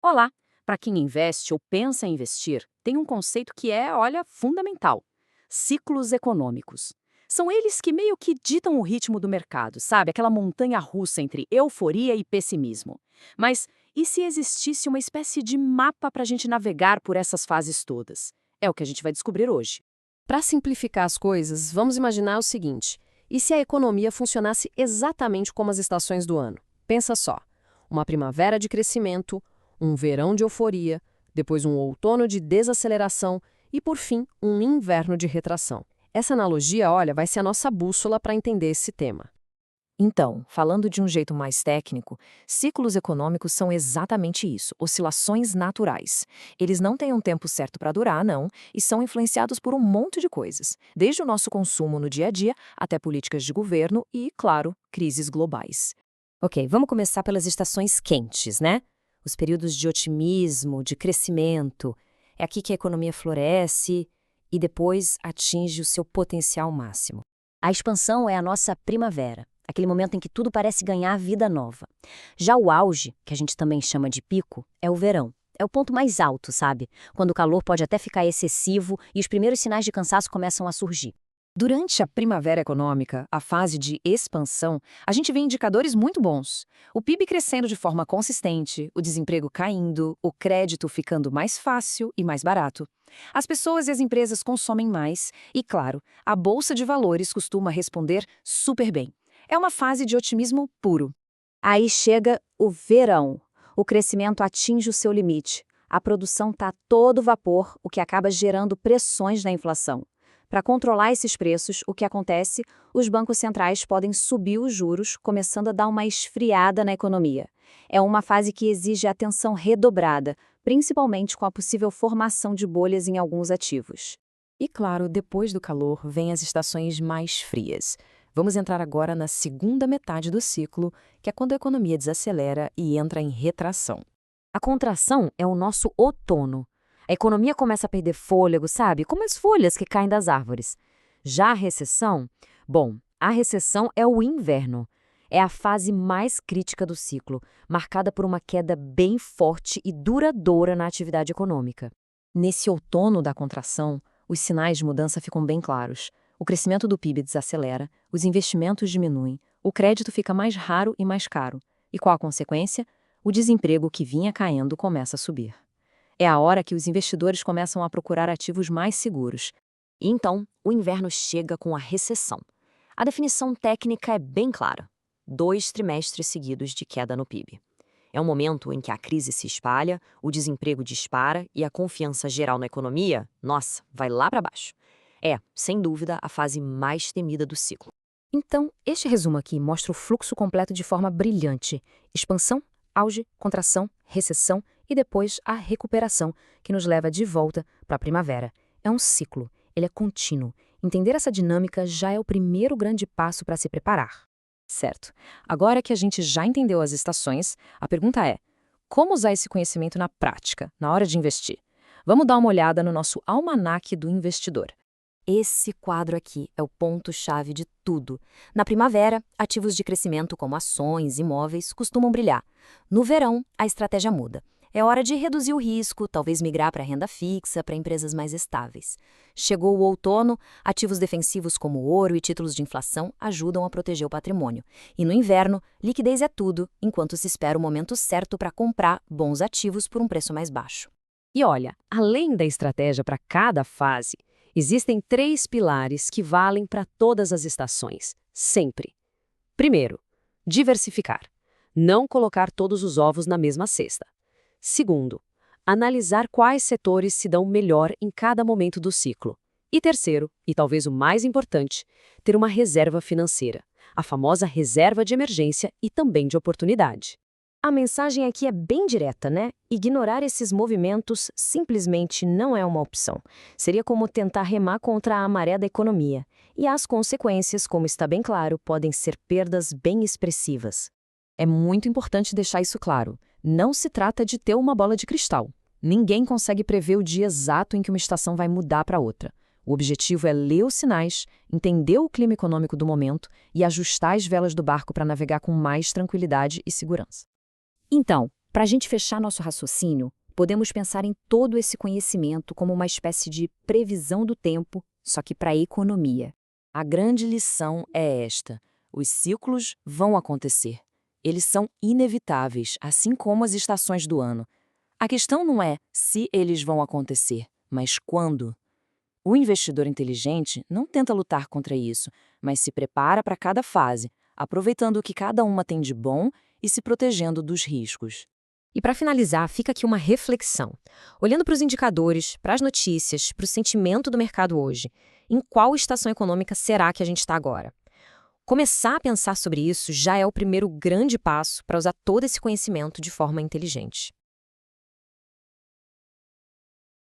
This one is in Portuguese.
Olá! Para quem investe ou pensa em investir, tem um conceito que é, olha, fundamental: ciclos econômicos. São eles que meio que ditam o ritmo do mercado, sabe? Aquela montanha russa entre euforia e pessimismo. Mas e se existisse uma espécie de mapa para a gente navegar por essas fases todas? É o que a gente vai descobrir hoje. Para simplificar as coisas, vamos imaginar o seguinte: e se a economia funcionasse exatamente como as estações do ano? Pensa só: uma primavera de crescimento, um verão de euforia, depois um outono de desaceleração e, por fim, um inverno de retração. Essa analogia, olha, vai ser a nossa bússola para entender esse tema. Então, falando de um jeito mais técnico, ciclos econômicos são exatamente isso, oscilações naturais. Eles não têm um tempo certo para durar, não, e são influenciados por um monte de coisas, desde o nosso consumo no dia a dia até políticas de governo e, claro, crises globais. Ok, vamos começar pelas estações quentes, né? Os períodos de otimismo, de crescimento. É aqui que a economia floresce e depois atinge o seu potencial máximo. A expansão é a nossa primavera, aquele momento em que tudo parece ganhar vida nova. Já o auge, que a gente também chama de pico, é o verão. É o ponto mais alto, sabe? Quando o calor pode até ficar excessivo e os primeiros sinais de cansaço começam a surgir. Durante a primavera econômica, a fase de expansão, a gente vê indicadores muito bons. O PIB crescendo de forma consistente, o desemprego caindo, o crédito ficando mais fácil e mais barato. As pessoas e as empresas consomem mais e, claro, a bolsa de valores costuma responder super bem. É uma fase de otimismo puro. Aí chega o verão. O crescimento atinge o seu limite. A produção está a todo vapor, o que acaba gerando pressões na inflação. Para controlar esses preços, o que acontece? Os bancos centrais podem subir os juros, começando a dar uma esfriada na economia. É uma fase que exige atenção redobrada, principalmente com a possível formação de bolhas em alguns ativos. E claro, depois do calor, vêm as estações mais frias. Vamos entrar agora na segunda metade do ciclo, que é quando a economia desacelera e entra em retração. A contração é o nosso outono. A economia começa a perder fôlego, sabe? Como as folhas que caem das árvores. Já a recessão? Bom, a recessão é o inverno. É a fase mais crítica do ciclo, marcada por uma queda bem forte e duradoura na atividade econômica. Nesse outono da contração, os sinais de mudança ficam bem claros. O crescimento do PIB desacelera, os investimentos diminuem, o crédito fica mais raro e mais caro. E qual a consequência? O desemprego que vinha caindo começa a subir. É a hora que os investidores começam a procurar ativos mais seguros. E então, o inverno chega com a recessão. A definição técnica é bem clara: 2 trimestres seguidos de queda no PIB. É um momento em que a crise se espalha, o desemprego dispara e a confiança geral na economia, nossa, vai lá para baixo. É, sem dúvida, a fase mais temida do ciclo. Então, este resumo aqui mostra o fluxo completo de forma brilhante: expansão, auge, contração, recessão e depois a recuperação, que nos leva de volta para a primavera. É um ciclo, ele é contínuo. Entender essa dinâmica já é o primeiro grande passo para se preparar. Certo. Agora que a gente já entendeu as estações, a pergunta é: como usar esse conhecimento na prática, na hora de investir? Vamos dar uma olhada no nosso almanaque do investidor. Esse quadro aqui é o ponto-chave de tudo. Na primavera, ativos de crescimento como ações, imóveis, costumam brilhar. No verão, a estratégia muda. É hora de reduzir o risco, talvez migrar para renda fixa, para empresas mais estáveis. Chegou o outono, ativos defensivos como ouro e títulos de inflação ajudam a proteger o patrimônio. E no inverno, liquidez é tudo, enquanto se espera o momento certo para comprar bons ativos por um preço mais baixo. E olha, além da estratégia para cada fase, existem 3 pilares que valem para todas as estações, sempre. Primeiro, diversificar. Não colocar todos os ovos na mesma cesta. Segundo, analisar quais setores se dão melhor em cada momento do ciclo. E terceiro, e talvez o mais importante, ter uma reserva financeira, a famosa reserva de emergência e também de oportunidade. A mensagem aqui é bem direta, né? Ignorar esses movimentos simplesmente não é uma opção. Seria como tentar remar contra a maré da economia. E as consequências, como está bem claro, podem ser perdas bem expressivas. É muito importante deixar isso claro. Não se trata de ter uma bola de cristal. Ninguém consegue prever o dia exato em que uma estação vai mudar para outra. O objetivo é ler os sinais, entender o clima econômico do momento e ajustar as velas do barco para navegar com mais tranquilidade e segurança. Então, Para a gente fechar nosso raciocínio, podemos pensar em todo esse conhecimento como uma espécie de previsão do tempo, só que para a economia. A grande lição é esta: os ciclos vão acontecer. Eles são inevitáveis, assim como as estações do ano. A questão não é se eles vão acontecer, mas quando. O investidor inteligente não tenta lutar contra isso, mas se prepara para cada fase, aproveitando o que cada uma tem de bom e se protegendo dos riscos. E para finalizar, fica aqui uma reflexão. Olhando para os indicadores, para as notícias, para o sentimento do mercado hoje, em qual estação econômica será que a gente está agora? Começar a pensar sobre isso já é o primeiro grande passo para usar todo esse conhecimento de forma inteligente.